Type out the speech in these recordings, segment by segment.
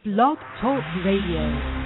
Blog Talk Radio.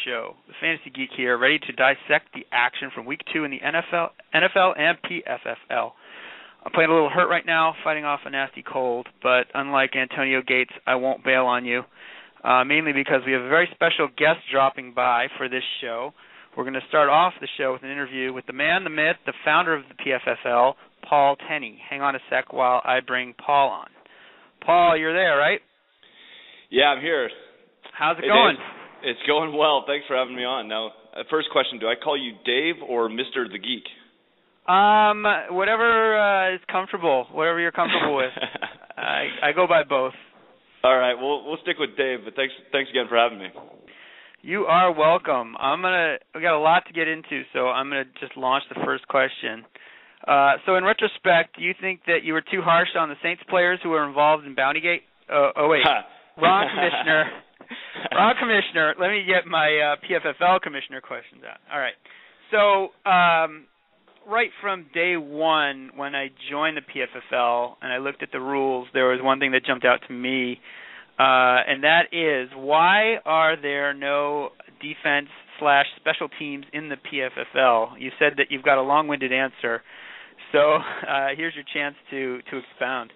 Show. The Fantasy Geek here, ready to dissect the action from Week 2 in the NFL and PFFL. I'm playing a little hurt right now, fighting off a nasty cold, but unlike Antonio Gates, I won't bail on you, mainly because we have a very special guest dropping by for this show. We're going to start off the show with an interview with the man, the myth, the founder of the PFFL, Paul Tenney. Hang on a sec while I bring Paul on. Paul, you're there, right? Yeah, I'm here. How's it going? Dave. It's going well. Thanks for having me on. Now, first question, do I call you Dave or Mr. the Geek? Whatever is comfortable, whatever you're comfortable with. I go by both. All right, we'll stick with Dave, but thanks again for having me. You are welcome. We got a lot to get into, so I'm going to just launch the first question. So in retrospect, do you think that you were too harsh on the Saints players who were involved in Bountygate? Oh, wait. Wrong commissioner. Wrong commissioner. Let me get my PFFL commissioner questions out. All right. So right from day one when I joined the PFFL and I looked at the rules, there was one thing that jumped out to me, and that is, why are there no defense/special teams in the PFFL? You said that you've got a long-winded answer, so here's your chance to expound.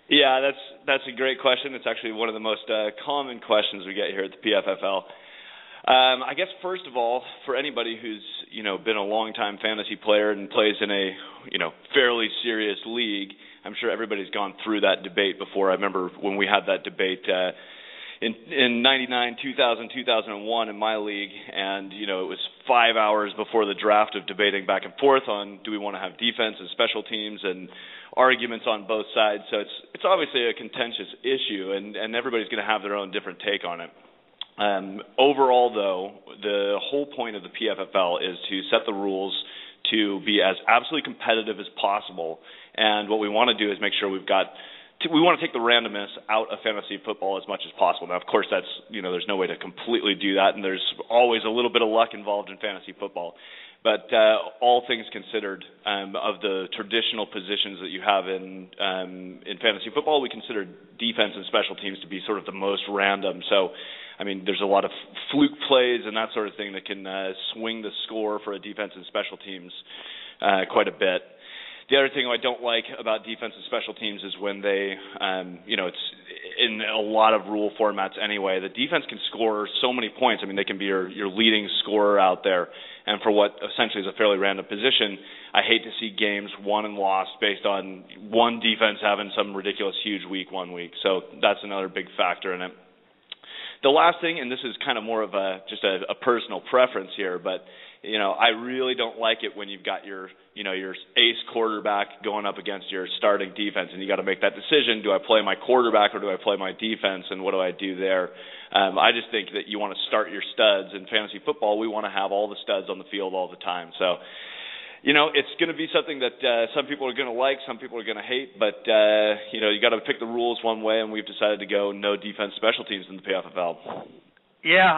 Yeah, that's a great question. It's actually one of the most common questions we get here at the PFFL. I guess first of all, for anybody who's been a long-time fantasy player and plays in a fairly serious league, I'm sure everybody's gone through that debate before. I remember when we had that debate in 99, 2000, 2001 in my league, and it was 5 hours before the draft of debating back and forth on do we want to have defense and special teams and arguments on both sides. So it's obviously a contentious issue, and everybody's going to have their own different take on it. Overall, though, the whole point of the PFFL is to set the rules to be as absolutely competitive as possible, and what we want to do is make sure we want to take the randomness out of fantasy football as much as possible. Now, of course, that's there's no way to completely do that, and there's always a little bit of luck involved in fantasy football. But all things considered, of the traditional positions that you have in fantasy football, we consider defense and special teams to be sort of the most random. So, I mean, there's a lot of fluke plays and that sort of thing that can swing the score for a defense and special teams quite a bit. The other thing I don't like about defense and special teams is when they, it's in a lot of rule formats anyway, the defense can score so many points. I mean, they can be your leading scorer out there. And for what essentially is a fairly random position, I hate to see games won and lost based on one defense having some ridiculous huge week one week. So that's another big factor in it. The last thing, and this is kind of more of just a personal preference here, but I really don't like it when you've got your ace quarterback going up against your starting defense, and you got to make that decision: do I play my quarterback or do I play my defense, and what do I do there? I just think that you want to start your studs. In fantasy football, we want to have all the studs on the field all the time. So, it's going to be something that some people are going to like, some people are going to hate, but you got to pick the rules one way, and we've decided to go no defense special teams in the PFFL. Yeah,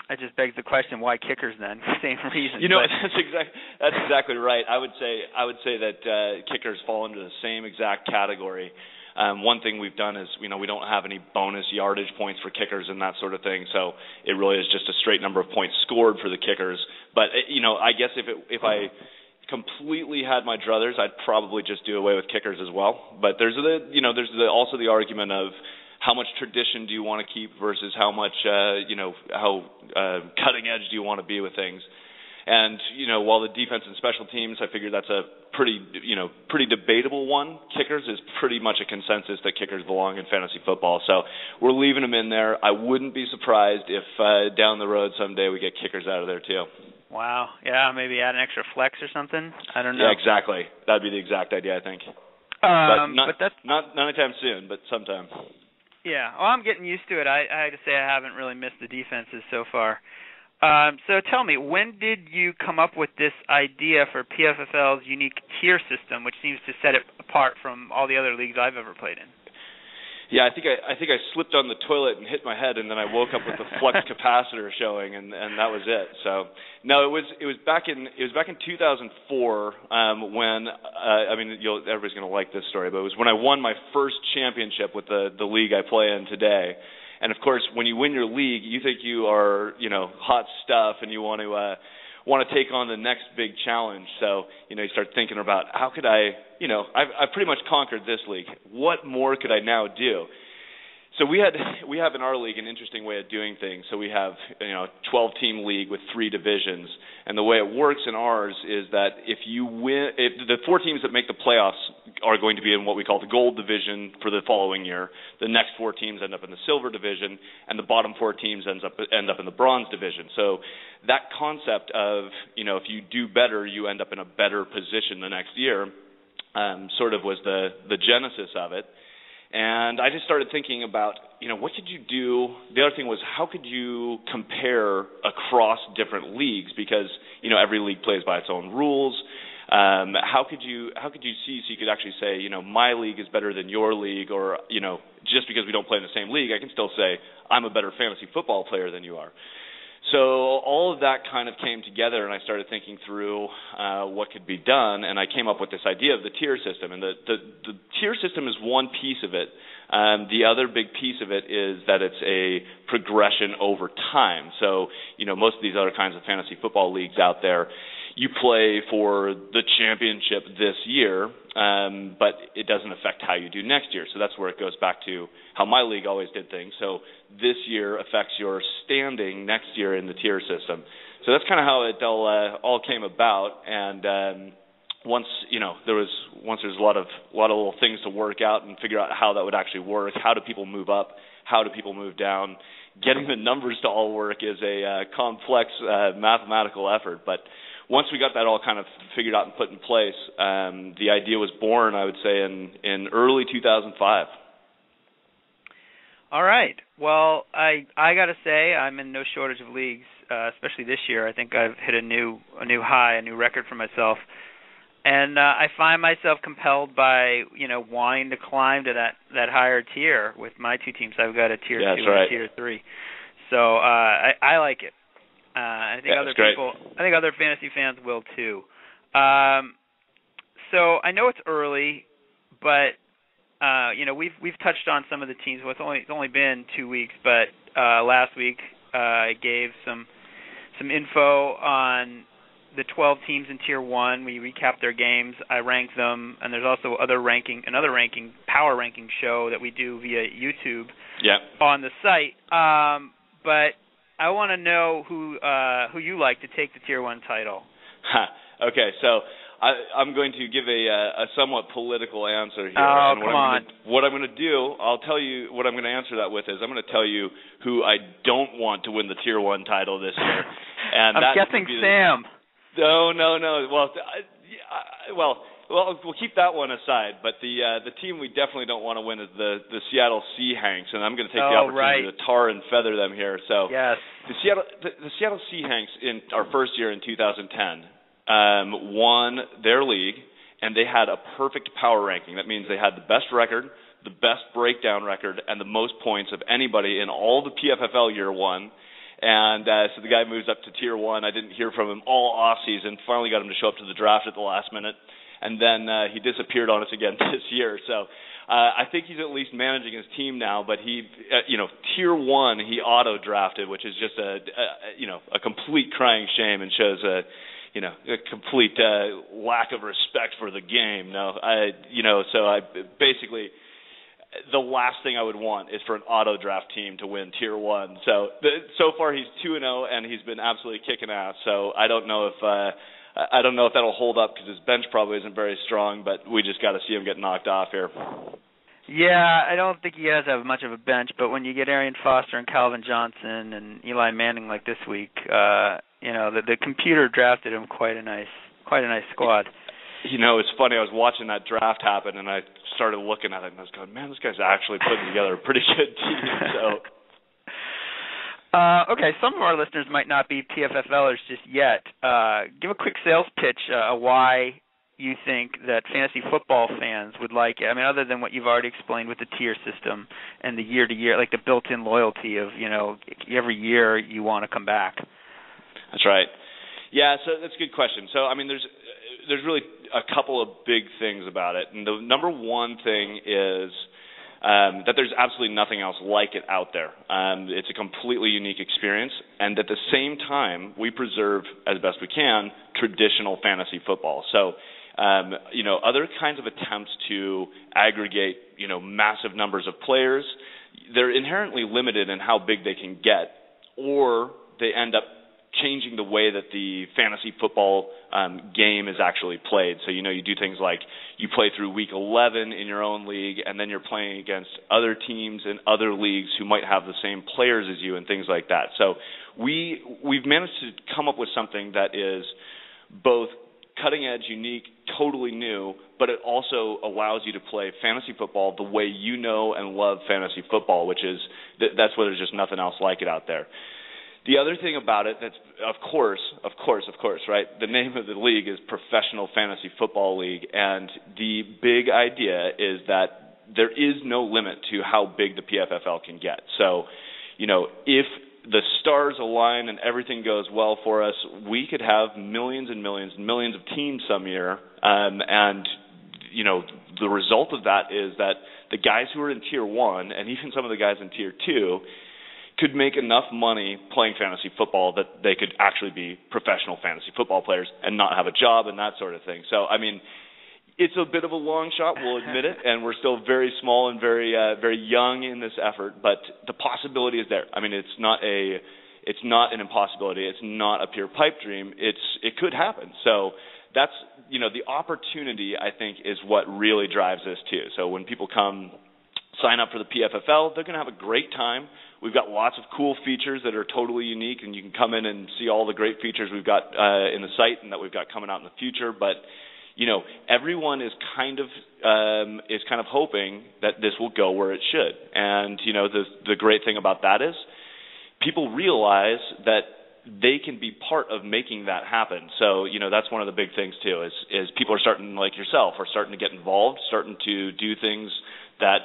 I just begs the question, why kickers then? Same reason. That's exactly right. I would say that kickers fall into the same exact category. One thing we've done is, we don't have any bonus yardage points for kickers and that sort of thing, so it really is just a straight number of points scored for the kickers. But I guess if completely had my druthers, I'd probably just do away with kickers as well. But there's also the argument of how much tradition do you want to keep versus how much how cutting edge do you want to be with things. And while the defense and special teams, I figure that's a pretty debatable one. Kickers is pretty much a consensus that kickers belong in fantasy football. So we're leaving them in there. I wouldn't be surprised if down the road someday we get kickers out of there too. Wow. Yeah, maybe add an extra flex or something. I don't know. Yeah, exactly. That'd be the exact idea, I think. But that's not anytime soon, but sometime. Yeah. Well, I'm getting used to it. I have to say I haven't really missed the defenses so far. So tell me, when did you come up with this idea for PFFL's unique tier system, which seems to set it apart from all the other leagues I've ever played in? Yeah, I think I slipped on the toilet and hit my head, and then I woke up with the flux capacitor showing, and that was it. So no, it was back in 2004 when everybody's going to like this story, but it was when I won my first championship with the league I play in today. And of course, when you win your league, you think you are, hot stuff, and you want to take on the next big challenge. So, you start thinking about how could I've pretty much conquered this league. What more could I now do? So we have in our league an interesting way of doing things. So we have a 12-team league with 3 divisions, and the way it works in ours is that if the 4 teams that make the playoffs are going to be in what we call the gold division for the following year. The next 4 teams end up in the silver division, and the bottom 4 teams end up in the bronze division. So that concept of if you do better, you end up in a better position the next year, sort of was the genesis of it. And I just started thinking about, what could you do? The other thing was, how could you compare across different leagues? Because, every league plays by its own rules. How could you see so you could actually say, my league is better than your league, or, just because we don't play in the same league, I can still say I'm a better fantasy football player than you are. So all of that kind of came together, and I started thinking through what could be done, and I came up with this idea of the tier system. And the tier system is one piece of it. The other big piece of it is that it's a progression over time. So, most of these other kinds of fantasy football leagues out there, you play for the championship this year, but it doesn't affect how you do next year. So that's where it goes back to how my league always did things. So this year affects your standing next year in the tier system. So that's kind of how it all came about. And once there's a lot of little things to work out and figure out how that would actually work. How do people move up? How do people move down? Getting the numbers to all work is a complex mathematical effort, but once we got that all kind of figured out and put in place, the idea was born, I would say, in early 2005. All right. Well, I got to say I'm in no shortage of leagues, especially this year. I think I've hit a new high, a new record for myself. And I find myself compelled by, wanting to climb to that higher tier with my 2 teams. I've got a tier 2 and a tier 3. So I like it. I think other fantasy fans will too. So I know it's early, but we've touched on some of the teams. Well, it's only been 2 weeks, but last week I gave some info on the 12 teams in Tier 1. We recapped their games. I ranked them, and there's also another power ranking show that we do via YouTube on the site. But I want to know who you like to take the Tier 1 title. Okay, so I'm going to give a somewhat political answer here. Oh, come on. What I'm going to do, I'll tell you what I'm going to answer that with is I'm going to tell you who I don't want to win the Tier 1 title this year. And I'm guessing Sam. No. Well, we'll keep that one aside. But the team we definitely don't want to win is the Seattle Seahawks, and I'm going to take the opportunity to tar and feather them here. So yes. The Seattle Seahawks in our first year in 2010 won their league, and they had a perfect power ranking. That means they had the best record, the best breakdown record, and the most points of anybody in all the PFFL year 1. And so the guy moves up to Tier 1. I didn't hear from him all off-season. Finally got him to show up to the draft at the last minute. And then he disappeared on us again this year. So I think he's at least managing his team now. But he, Tier 1, he auto-drafted, which is just a complete crying shame and shows a complete lack of respect for the game. No, so I basically, the last thing I would want is for an auto draft team to win Tier 1. So far he's 2-0 and he's been absolutely kicking ass. So I don't know if that'll hold up because his bench probably isn't very strong, but we just got to see him get knocked off here. Yeah, I don't think he does have much of a bench, but when you get Arian Foster and Calvin Johnson and Eli Manning like this week, the computer drafted him quite a nice squad. It's funny. I was watching that draft happen, and I started looking at it, and I was going, man, this guy's actually putting together a pretty good team. Okay, some of our listeners might not be PFFLers just yet. Give a quick sales pitch why you think that fantasy football fans would like it. I mean, other than what you've already explained with the tier system and the year-to-year, like the built-in loyalty of, every year you want to come back. That's right. Yeah, so that's a good question. So, I mean, there's really a couple of big things about it. And the number one thing is that there's absolutely nothing else like it out there. It's a completely unique experience. And at the same time, we preserve, as best we can, traditional fantasy football. So, other kinds of attempts to aggregate, massive numbers of players, they're inherently limited in how big they can get, or they end up changing the way that the fantasy football game is actually played. So, you do things like you play through week 11 in your own league, and then you're playing against other teams in other leagues who might have the same players as you and things like that. So we've managed to come up with something that is both cutting edge, unique, totally new, but it also allows you to play fantasy football the way you know and love fantasy football, which is that's where there's just nothing else like it out there. The other thing about it that's, of course, right, the name of the league is Professional Fantasy Football League, and the big idea is that there is no limit to how big the PFFL can get. So, if the stars align and everything goes well for us, we could have millions and millions and millions of teams some year, and the result of that is that the guys who are in Tier 1 and even some of the guys in Tier 2 could make enough money playing fantasy football that they could actually be professional fantasy football players and not have a job and that sort of thing. So, I mean, it's a bit of a long shot, we'll admit it, and we're still very small and very young in this effort, but the possibility is there. I mean, it's not an impossibility. It's not a pure pipe dream. It could happen. So that's, the opportunity, I think, is what really drives this too. So when people come sign up for the PFFL, they're going to have a great time. We've got lots of cool features that are totally unique, and you can come in and see all the great features we've got in the site and that we've got coming out in the future. But everyone is kind of hoping that this will go where it should. And the great thing about that is people realize that they can be part of making that happen. So that's one of the big things too. Is people are starting, like yourself, are starting to get involved, starting to do things that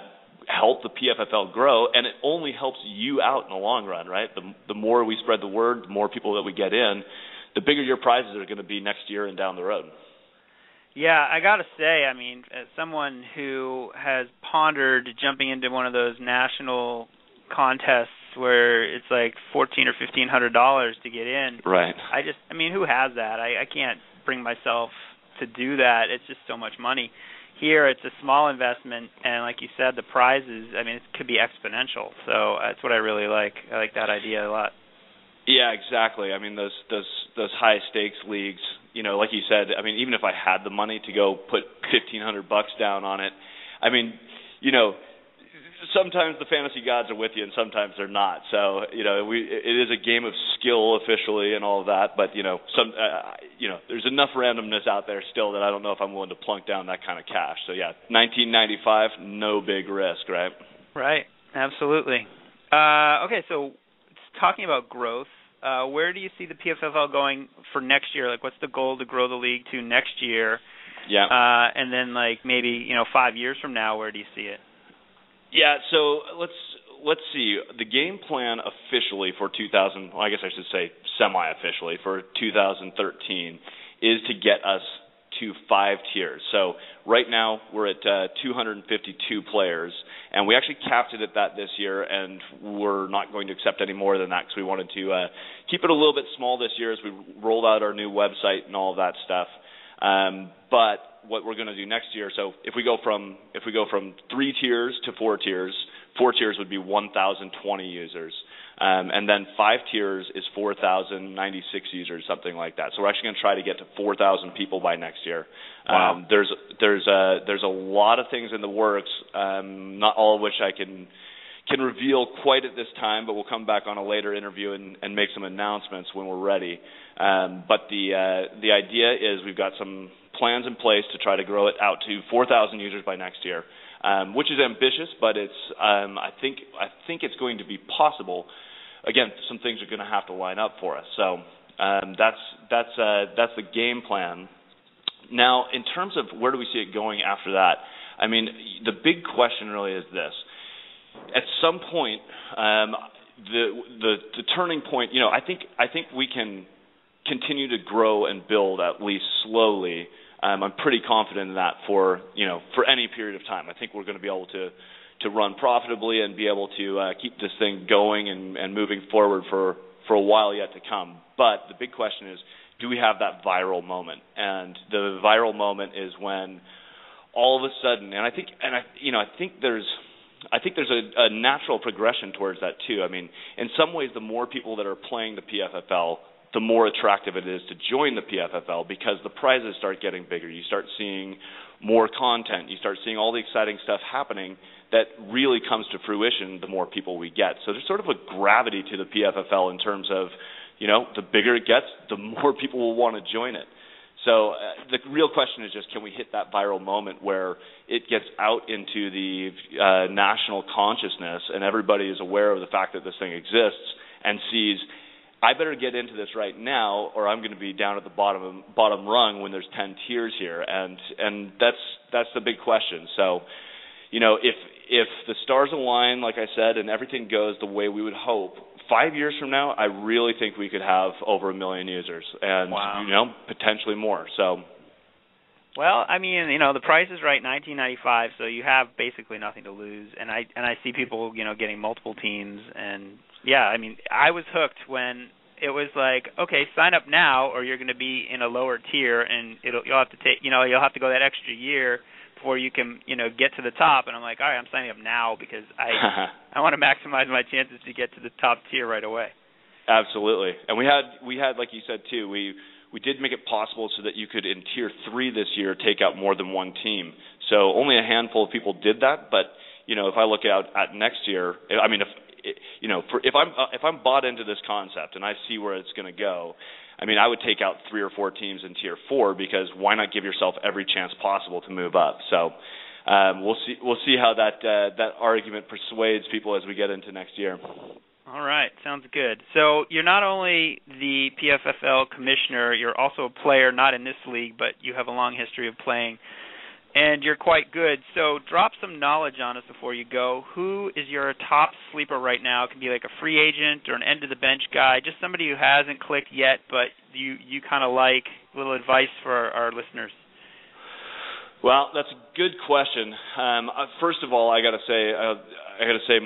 help the PFFL grow, and it only helps you out in the long run, right? The more we spread the word, the more people that we get in, the bigger your prizes are going to be next year and down the road. Yeah, I got to say, I mean, as someone who has pondered jumping into one of those national contests where it's like $1,400 or $1,500 to get in, right? Who has that? I can't bring myself to do that. It's just so much money. Here, it's a small investment, and like you said, the prizes, it could be exponential. So that's what I really like. I like that idea a lot. Yeah, exactly. I mean, those high stakes leagues, like you said, even if I had the money to go put $1,500 down on it, sometimes the fantasy gods are with you and sometimes they're not. So, it is a game of skill officially and all of that, but there's enough randomness out there still that I don't know if I'm willing to plunk down that kind of cash. So yeah, $19.95, no big risk, right? Right, absolutely. Okay, so talking about growth, where do you see the PFFL going for next year? Like, what's the goal to grow the league to next year? Yeah. And then, maybe 5 years from now, where do you see it? Yeah, so let's see. The game plan officially for semi-officially for 2013 is to get us to 5 tiers. So right now we're at 252 players, and we actually capped it at that this year, and we're not going to accept any more than that because we wanted to keep it a little bit small this year as we rolled out our new website and all of that stuff. But what we're going to do next year, so if we go from 3 tiers to 4 tiers, 4 tiers would be 1,020 users. And then 5 tiers is 4,096 users, something like that. So we're actually going to try to get to 4,000 people by next year. Wow. There's a lot of things in the works, not all of which I can reveal quite at this time, but we'll come back on a later interview and make some announcements when we're ready. But the idea is we've got some plans in place to try to grow it out to 4,000 users by next year, which is ambitious, but it's I think it's going to be possible. Again, some things are going to have to line up for us. So that's the game plan. Now, in terms of where do we see it going after that, I mean, the big question really is this. At some point, the turning point, I think we can continue to grow and build at least slowly. I'm pretty confident in that for any period of time. I think we're going to be able to run profitably and be able to keep this thing going and moving forward for a while yet to come. But the big question is, do we have that viral moment? And the viral moment is when all of a sudden, I think there's a natural progression towards that too. I mean, in some ways, the more people that are playing the PFFL, the more attractive it is to join the PFFL because the prizes start getting bigger. You start seeing more content. You start seeing all the exciting stuff happening that really comes to fruition the more people we get. So there's sort of a gravity to the PFFL in terms of, the bigger it gets, the more people will want to join it. So the real question is just, can we hit that viral moment where it gets out into the national consciousness and everybody is aware of the fact that this thing exists and sees, I better get into this right now or I'm going to be down at the bottom rung when there's 10 tiers here. And that's the big question. So, if the stars align, like I said, and everything goes the way we would hope, 5 years from now, I really think we could have over 1 million users and, wow. Potentially more. So, well, I mean, the price is right, $19.95, so you have basically nothing to lose. And I see people, getting multiple teams, and yeah, I mean, I was hooked when it was like, okay, sign up now, or you're going to be in a lower tier, and you'll have to go that extra year before you can, get to the top. And I'm like, all right, I'm signing up now because I want to maximize my chances to get to the top tier right away. Absolutely, and we had like you said too, we did make it possible so that you could in tier 3 this year take out more than one team. So only a handful of people did that, but if I look out at next year, I mean, if I'm bought into this concept and I see where it's going to go, I mean, I would take out 3 or 4 teams in tier 4 because why not give yourself every chance possible to move up? So we'll see how that argument persuades people as we get into next year. All right, sounds good. So you're not only the PFFL commissioner, you're also a player, not in this league, but you have a long history of playing, and you're quite good. So drop some knowledge on us before you go. Who is your top sleeper right now? It can be like a free agent or an end-of-the-bench guy, just somebody who hasn't clicked yet, but you kind of like. A little advice for our listeners. Well, that's a good question. First of all, I got to say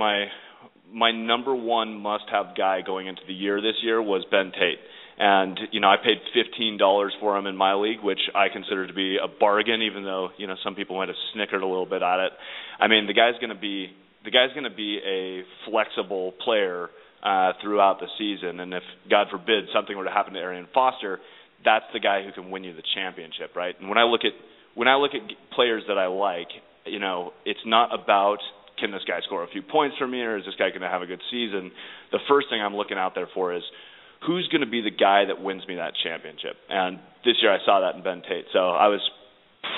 my number one must-have guy going into the year this year was Ben Tate. And, I paid $15 for him in my league, which I consider to be a bargain, even though, some people might have snickered a little bit at it. I mean, the guy's going to be a flexible player throughout the season. And if, God forbid, something were to happen to Arian Foster, that's the guy who can win you the championship, right? And when I look at players that I like, it's not about, can this guy score a few points for me, or is this guy going to have a good season? The first thing I'm looking out there for is, who's going to be the guy that wins me that championship? And this year I saw that in Ben Tate. So I was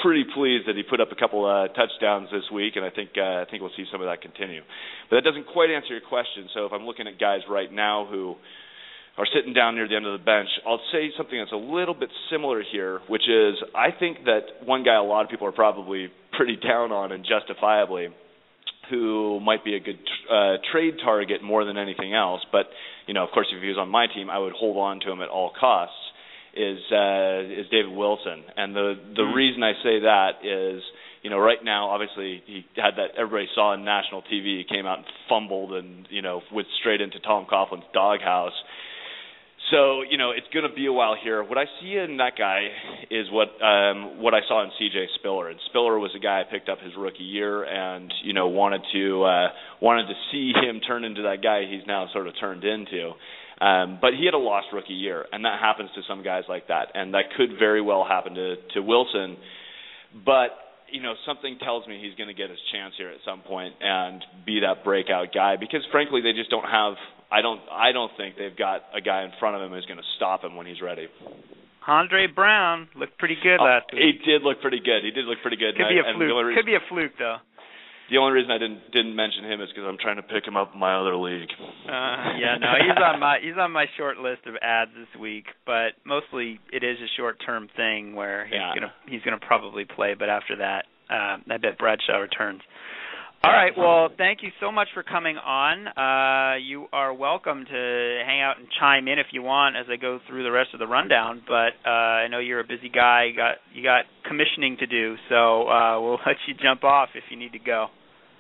pretty pleased that he put up a couple touchdowns this week, and I think we'll see some of that continue. But that doesn't quite answer your question. So if I'm looking at guys right now who are sitting down near the end of the bench, I'll say something that's a little bit similar here, which is I think that one guy a lot of people are probably pretty down on, and justifiably, who might be a good trade target more than anything else, but, of course, if he was on my team, I would hold on to him at all costs, is David Wilson. And the reason I say that is, right now, obviously, he had that everybody saw on national TV. He came out and fumbled and, went straight into Tom Coughlin's doghouse. So, it's going to be a while here. What I see in that guy is what I saw in C.J. Spiller. And Spiller was a guy I picked up his rookie year and, wanted to see him turn into that guy he's now sort of turned into. But he had a lost rookie year, and that happens to some guys like that. And that could very well happen to Wilson. But something tells me he's going to get his chance here at some point and be that breakout guy because, frankly, they just don't have – I don't think they've got a guy in front of him who's going to stop him when he's ready. Andre Brown looked pretty good last week. He did look pretty good. Could be a fluke. Could be a fluke, though. The only reason I didn't mention him is because I'm trying to pick him up in my other league. He's on my short list of ads this week, but mostly it is a short-term thing where he's gonna probably play, but after that, I bet Bradshaw returns. All right, well, thank you so much for coming on. You are welcome to hang out and chime in if you want as I go through the rest of the rundown, but I know you're a busy guy. You got commissioning to do, so we'll let you jump off if you need to go.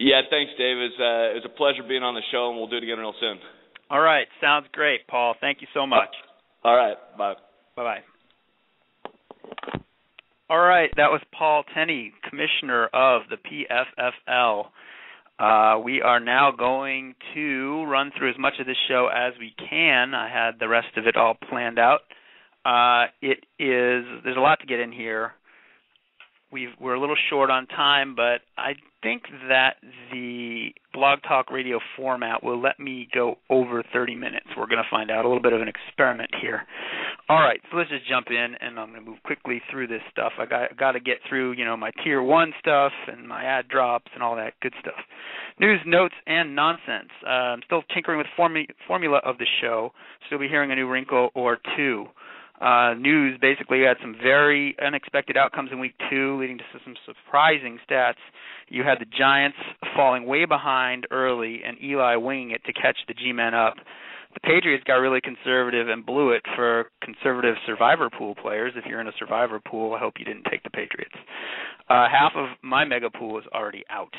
Yeah, thanks, Dave. It was a pleasure being on the show, and we'll do it again real soon. All right, sounds great, Paul. Thank you so much. All right, bye. Bye-bye. All right, that was Paul Tenney, Commissioner of the PFFL. We are now going to run through as much of this show as we can. I had the rest of it all planned out. There's a lot to get in here. We're a little short on time, but I think that the Blog Talk Radio format will let me go over 30 minutes. We're going to find out a little bit of an experiment here. All right, so let's just jump in, and I'm going to move quickly through this stuff. I got to get through, my Tier 1 stuff and my ad drops and all that good stuff. News, notes, and nonsense. I'm still tinkering with formula of the show. Still be hearing a new wrinkle or two. News, basically, had some very unexpected outcomes in Week 2, leading to some surprising stats. You had the Giants falling way behind early and Eli winging it to catch the G-men up. The Patriots got really conservative and blew it for conservative survivor pool players. If you're in a survivor pool, I hope you didn't take the Patriots. Half of my mega pool is already out.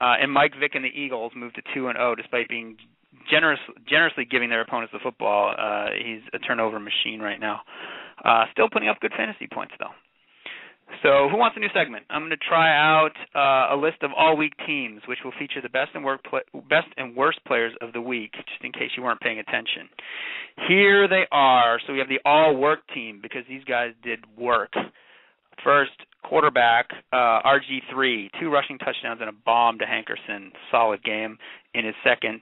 And Mike Vick and the Eagles moved to 2-0 despite being generously giving their opponents the football. He's a turnover machine right now. Still putting up good fantasy points, though. So who wants a new segment? I'm going to try out a list of all-week teams, which will feature the best and worst players of the week, just in case you weren't paying attention. Here they are. So we have the all-work team because these guys did work. First, quarterback, RG3, 2 rushing touchdowns and a bomb to Hankerson. Solid game in his second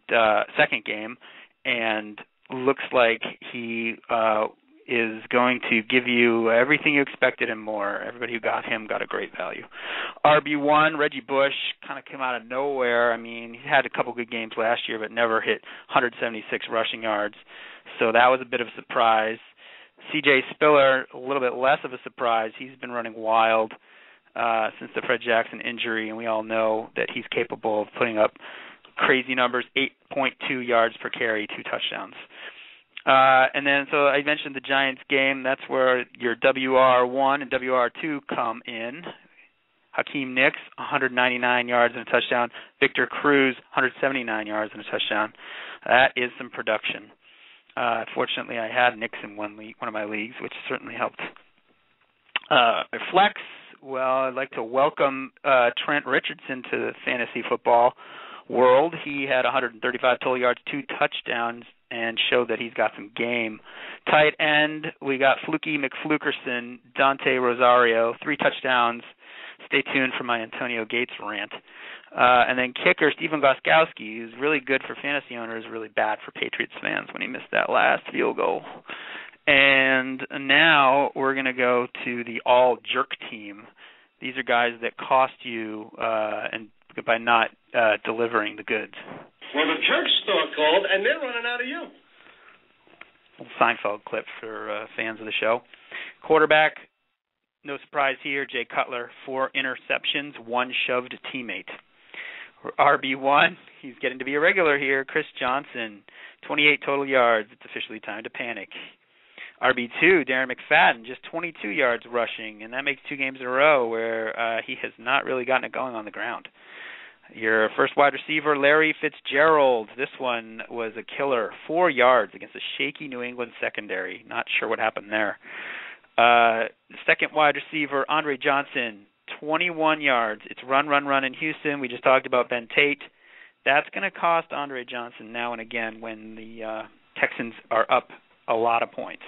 game, and looks like he is going to give you everything you expected and more. Everybody who got him got a great value. RB1, Reggie Bush, kind of came out of nowhere. I mean, he had a couple good games last year, but never hit 176 rushing yards, so that was a bit of a surprise. C.J. Spiller, a little bit less of a surprise. He's been running wild since the Fred Jackson injury, and we all know that he's capable of putting up crazy numbers, 8.2 yards per carry, 2 touchdowns. And then, so I mentioned the Giants game. That's where your WR1 and WR2 come in. Hakeem Nicks, 199 yards and a touchdown. Victor Cruz, 179 yards and a touchdown. That is some production. Fortunately, I had Nicks in one of my leagues, which certainly helped. Flex, well, I'd like to welcome Trent Richardson to the fantasy football world. He had 135 total yards, 2 touchdowns, and showed that he's got some game. Tight end, we got Fluky McFlukerson, Dante Rosario, 3 touchdowns. Stay tuned for my Antonio Gates rant. And then kicker, Stephen Gostkowski, who's really good for fantasy owners, really bad for Patriots fans when he missed that last field goal. And now we're going to go to the all-jerk team. These are guys that cost you and by not delivering the goods. Well, the jerk store called, and they're running out of you. Seinfeld clip for fans of the show. Quarterback, no surprise here, Jay Cutler, 4 interceptions, 1 shoved teammate. RB1, he's getting to be a regular here, Chris Johnson, 28 total yards. It's officially time to panic. RB2, Darren McFadden, just 22 yards rushing, and that makes 2 games in a row where he has not really gotten it going on the ground. Your first wide receiver, Larry Fitzgerald. This one was a killer, 4 yards against a shaky New England secondary. Not sure what happened there. Second wide receiver, Andre Johnson, 21 yards. It's run in Houston. We just talked about Ben Tate. That's going to cost Andre Johnson now and again when the Texans are up a lot of points.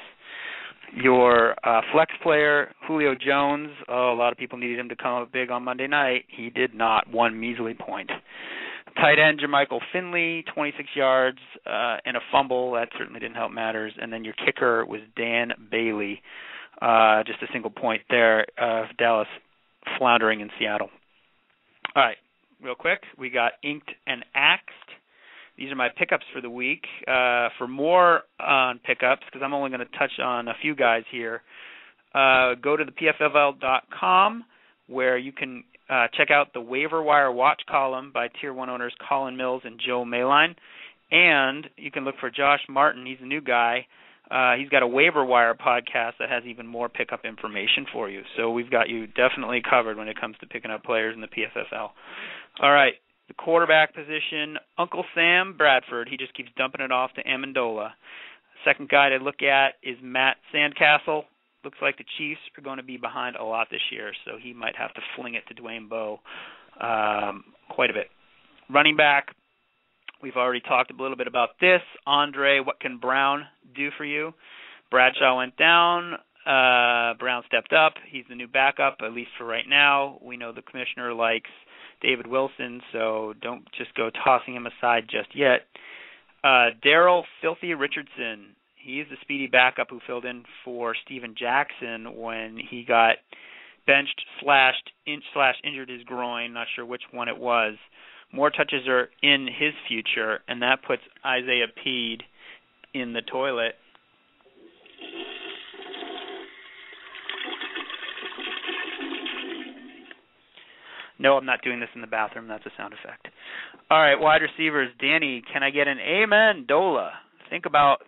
Your flex player, Julio Jones, a lot of people needed him to come up big on Monday night. He did not, 1 measly point. Tight end, Jermichael Finley, 26 yards and a fumble. That certainly didn't help matters. And then your kicker was Dan Bailey, just a single point there. Dallas floundering in Seattle. All right, real quick, we got Inked and Axed. These are my pickups for the week. For more on pickups, because I'm only going to touch on a few guys here, go to the PFFL.com, where you can check out the waiver wire watch column by Tier 1 owners Colin Mills and Joe Mayline. And you can look for Josh Martin. He's a new guy. He's got a waiver wire podcast that has even more pickup information for you. So we've got you definitely covered when it comes to picking up players in the PFFL. All right. The quarterback position, Uncle Sam Bradford. He just keeps dumping it off to Amendola. Second guy to look at is Matt Sandcastle. Looks like the Chiefs are going to be behind a lot this year, so he might have to fling it to Dwayne Bowe quite a bit. Running back, we've already talked a little bit about this. Andre, what can Brown do for you? Bradshaw went down. Brown stepped up. He's the new backup, at least for right now. We know the commissioner likes David Wilson, so don't just go tossing him aside just yet. Darrell Filthy Richardson, he's the speedy backup who filled in for Steven Jackson when he got benched / injured his groin. Not sure which one it was. More touches are in his future, and that puts Isaiah Peed in the toilet. No, I'm not doing this in the bathroom. That's a sound effect. All right, wide receivers. Danny, can I get an amen? Dola. Think about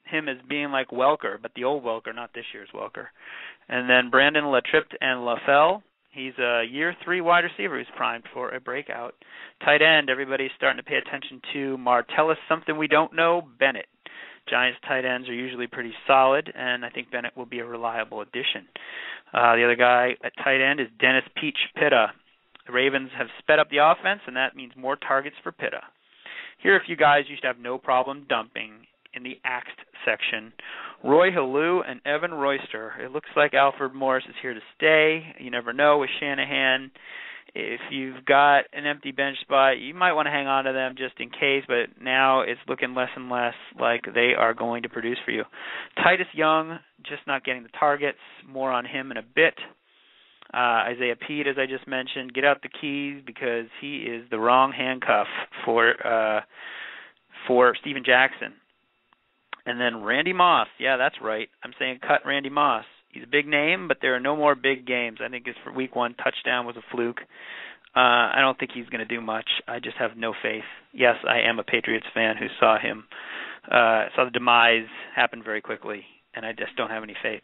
him as being like Welker, but the old Welker, not this year's Welker. And then Brandon Latript and LaFell. He's a year 3 wide receiver who's primed for a breakout. Tight end, everybody's starting to pay attention to Martellus, something we don't know, Bennett. Giants tight ends are usually pretty solid, and I think Bennett will be a reliable addition. The other guy at tight end is Dennis Peach Pitta. The Ravens have sped up the offense, and that means more targets for Pitta. Here are a few guys you should have no problem dumping in the axed section. Roy Halou and Evan Royster. It looks like Alfred Morris is here to stay. You never know with Shanahan. If you've got an empty bench spot, you might want to hang on to them just in case, but now it's looking less and less like they are going to produce for you. Titus Young, just not getting the targets. More on him in a bit. Isaiah Peed, as I just mentioned, get out the keys because he is the wrong handcuff for Steven Jackson. And then Randy Moss. Yeah, that's right. I'm saying cut Randy Moss. He's a big name, but there are no more big games. I think his week 1 touchdown was a fluke. I don't think he's going to do much. I just have no faith. Yes, I am a Patriots fan who saw the demise happen very quickly, and I just don't have any faith.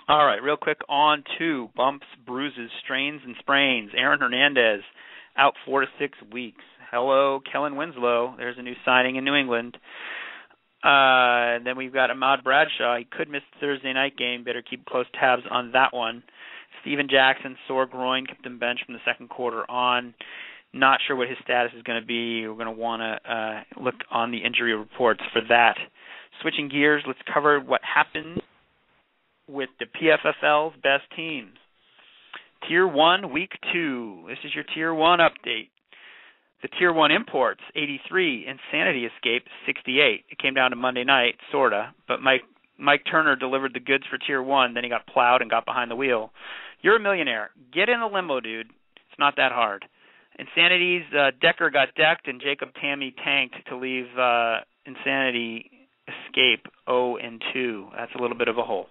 All right, real quick on to bumps, bruises, strains, and sprains. Aaron Hernandez, out 4 to 6 weeks. Hello, Kellen Winslow. There's a new signing in New England. Then we've got Ahmad Bradshaw. He could miss the Thursday night game. Better keep close tabs on that one. Steven Jackson, sore groin, kept him benched from the second quarter on. Not sure what his status is going to be. We're going to want to look on the injury reports for that. Switching gears, let's cover what happened with the PFFL's best teams. Tier 1, Week 2. This is your Tier 1 update. The Tier 1 imports, 83. Insanity Escape, 68. It came down to Monday night, sort of, but Mike Turner delivered the goods for Tier 1, then he got plowed and got behind the wheel. You're a millionaire. Get in the limo, dude. It's not that hard. Insanity's Decker got decked, and Jacob Tammy tanked to leave Insanity Escape 0-2. That's a little bit of a hole.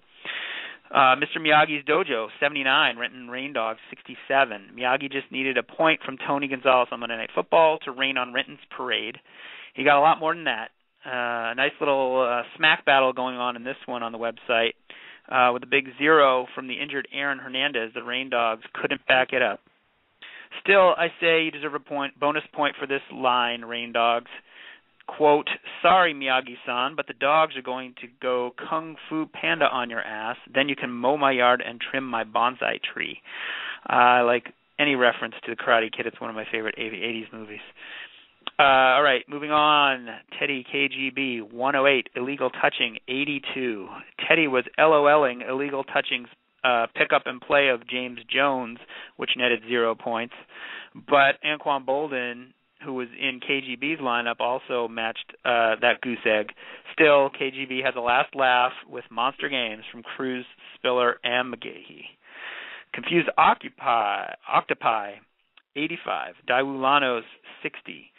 Mr. Miyagi's Dojo, 79. Renton Rain Dogs, 67. Miyagi just needed a point from Tony Gonzalez on Monday Night Football to rain on Renton's parade. He got a lot more than that. A nice little smack battle going on in this one on the website with a big 0 from the injured Aaron Hernandez. The Rain Dogs couldn't back it up. Still, I say you deserve a bonus point for this line, Rain Dogs. Quote, sorry, Miyagi-san, but the dogs are going to go Kung Fu Panda on your ass. Then you can mow my yard and trim my bonsai tree. I like any reference to the Karate Kid. It's one of my favorite 80s movies. All right, moving on. Teddy KGB, 108, illegal touching, 82. Teddy was LOLing illegal touchings pick-up and play of James Jones, which netted 0 points. But Anquan Bolden, who was in KGB's lineup, also matched that goose egg. Still, KGB has a last laugh with monster games from Cruz, Spiller, and McGahee. Confused Octopi, 85. Daewoo Lanos, 60.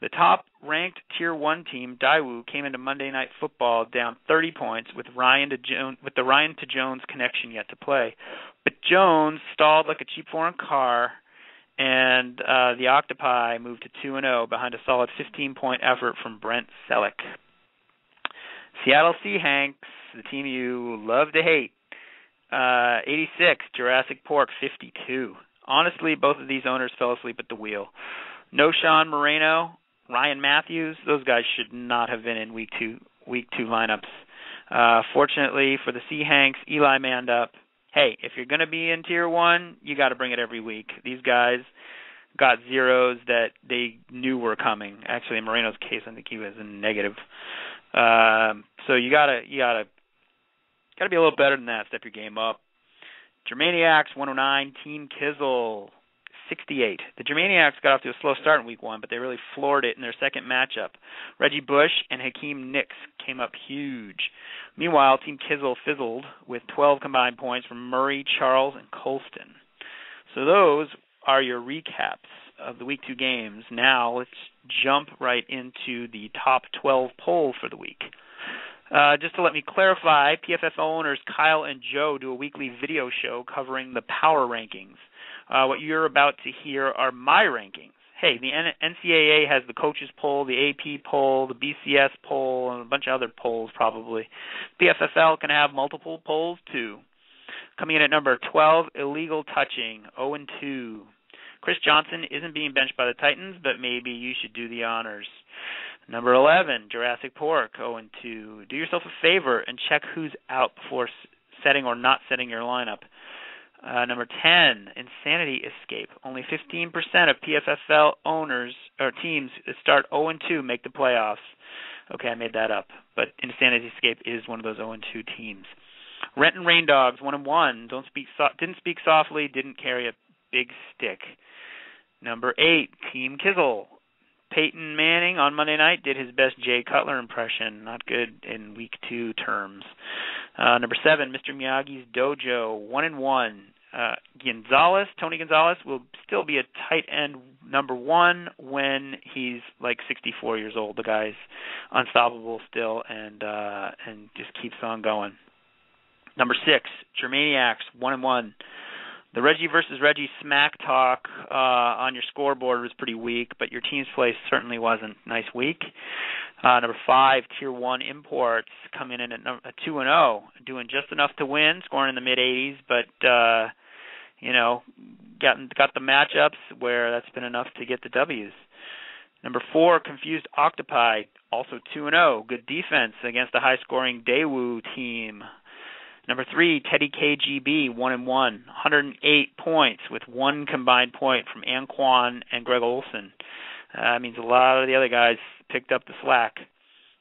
The top-ranked Tier 1 team, Daewoo, came into Monday Night Football down 30 points with the Ryan to Jones connection yet to play. But Jones stalled like a cheap foreign car, and the Octopi moved to 2-0 behind a solid 15-point effort from Brent Selleck. Seattle Seahawks, the team you love to hate, 86. Jurassic Pork, 52. Honestly, both of these owners fell asleep at the wheel. No Sean Moreno, Ryan Matthews, those guys should not have been in week two lineups. Fortunately for the Seahawks, Eli manned up. Hey, if you're going to be in Tier 1, you got to bring it every week. These guys got zeros that they knew were coming. Actually, in Moreno's case, I think he was in negative. So you gotta be a little better than that. Step your game up. Germaniacs, 109. Team Kizzle, 68. The Germaniacs got off to a slow start in Week 1, but they really floored it in their second matchup. Reggie Bush and Hakeem Nicks came up huge. Meanwhile, Team Kizzle fizzled with 12 combined points from Murray, Charles, and Colston. So those are your recaps of the Week 2 games. Now let's jump right into the top 12 polls for the week. Just to let me clarify, PFF owners Kyle and Joe do a weekly video show covering the power rankings. What you're about to hear are my rankings. Hey, the NCAA has the coaches poll, the AP poll, the BCS poll, and a bunch of other polls probably. PFFL can have multiple polls too. Coming in at number 12, illegal touching, 0-2. Chris Johnson isn't being benched by the Titans, but maybe you should do the honors. Number 11, Jurassic Pork, 0-2. Do yourself a favor and check who's out before setting or not setting your lineup. Number 10, Insanity Escape. Only 15% of PFFL owners or teams that start 0-2 make the playoffs. Okay, I made that up, but Insanity Escape is one of those 0-2 teams. Renton Rain Dogs, 1-1. Didn't speak softly, didn't carry a big stick. Number 8, Team Kizzle. Peyton Manning on Monday night did his best Jay Cutler impression. Not good in Week 2 terms. Number 7, Mr. Miyagi's Dojo, 1-1. Tony Gonzalez will still be a tight end number 1 when he's like 64 years old. The guy's unstoppable still and just keeps on going. Number 6, Germaniacs, 1-1. The Reggie versus Reggie smack talk on your scoreboard was pretty weak, but your team's play certainly wasn't. Nice week. Number 5, Tier 1 Imports coming in at 2-0, doing just enough to win, scoring in the mid-80s, but got the matchups where that's been enough to get the W's. Number 4, Confused Octopi, also 2-0. Good defense against a high-scoring Daewoo team. Number 3, Teddy KGB, 1-1, 108 points with 1 combined point from Anquan and Greg Olson. That means a lot of the other guys picked up the slack.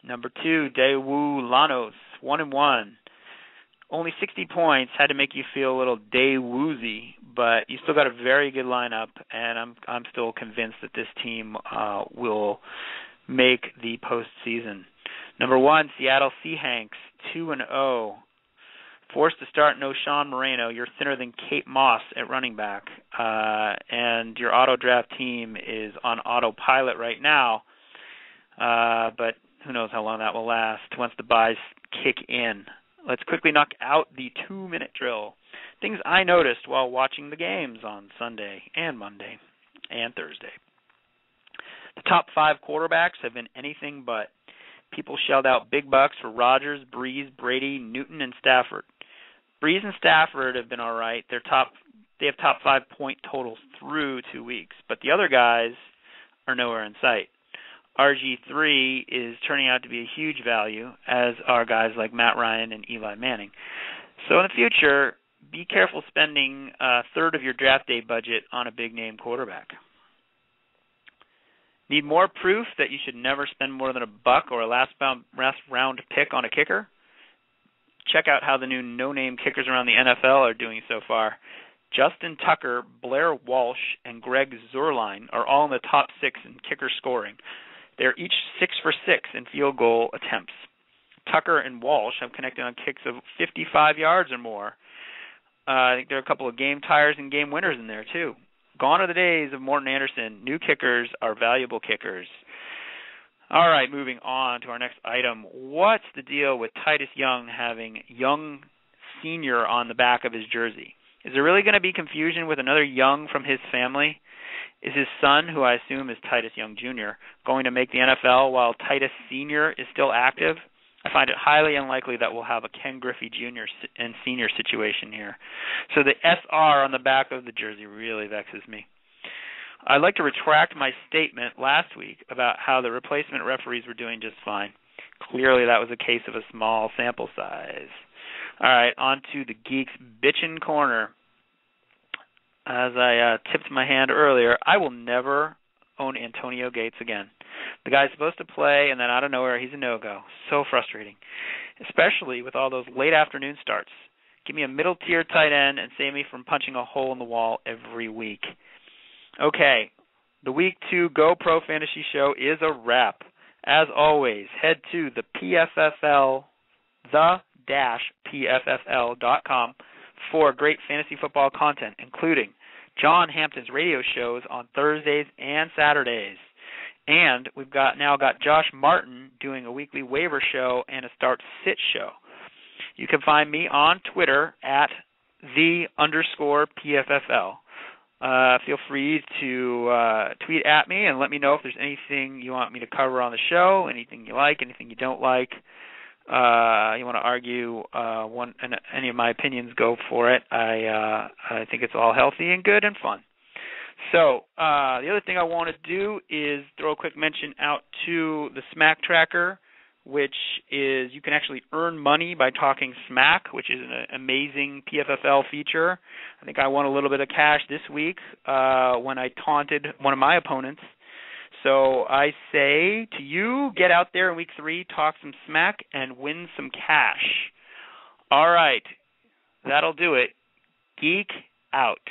Number 2, Daewoo Lanos, 1-1. Only 60 points, had to make you feel a little Daewoozy, but you still got a very good lineup, and I'm still convinced that this team will make the postseason. Number 1, Seattle Seahawks, 2-0. Forced to start no Sean Moreno. You're thinner than Kate Moss at running back. And your auto draft team is on autopilot right now. But who knows how long that will last once the buys kick in. Let's quickly knock out the 2-minute drill. Things I noticed while watching the games on Sunday and Monday and Thursday. The top 5 quarterbacks have been anything but. People shelled out big bucks for Rodgers, Breeze, Brady, Newton, and Stafford. Breeze and Stafford have been all right. They have top 5 point totals through 2 weeks, but the other guys are nowhere in sight. RG3 is turning out to be a huge value, as are guys like Matt Ryan and Eli Manning. So in the future, be careful spending a third of your draft day budget on a big-name quarterback. Need more proof that you should never spend more than $1 or a last round pick on a kicker? Check out how the new no-name kickers around the NFL are doing so far. Justin Tucker, Blair Walsh, and Greg Zuerlein are all in the top 6 in kicker scoring. They're each 6 for 6 in field goal attempts. Tucker and Walsh have connected on kicks of 55 yards or more. I think there are a couple of game tires and game winners in there, too. Gone are the days of Morton Anderson. New kickers are valuable kickers. All right, moving on to our next item. What's the deal with Titus Young having Young Sr. on the back of his jersey? Is there really going to be confusion with another Young from his family? Is his son, who I assume is Titus Young Jr., going to make the NFL while Titus Sr. is still active? I find it highly unlikely that we'll have a Ken Griffey Jr. and Sr. situation here. So the SR on the back of the jersey really vexes me. I'd like to retract my statement last week about how the replacement referees were doing just fine. Clearly that was a case of a small sample size. All right, on to the Geeks Bitchin' Corner. As I tipped my hand earlier, I will never own Antonio Gates again. The guy's supposed to play, and then out of nowhere, he's a no-go. So frustrating, especially with all those late afternoon starts. Give me a middle-tier tight end and save me from punching a hole in the wall every week. Okay, the Week 2 Go Pro Fantasy Show is a wrap. As always, head to the PFFL, the-PFFL.com for great fantasy football content, including John Hampton's radio shows on Thursdays and Saturdays. And we've now got Josh Martin doing a weekly waiver show and a start-sit show. You can find me on Twitter at @the_PFFL. Feel free to tweet at me and let me know if there's anything you want me to cover on the show, anything you like, anything you don't like. You want to argue any of my opinions, go for it. I think it's all healthy and good and fun. So the other thing I want to do is throw a quick mention out to the Smack Tracker, which is you can actually earn money by talking smack, which is an amazing PFFL feature. I think I won a little bit of cash this week when I taunted one of my opponents. So I say to you, get out there in Week 3, talk some smack, and win some cash. All right, that'll do it. Geek out.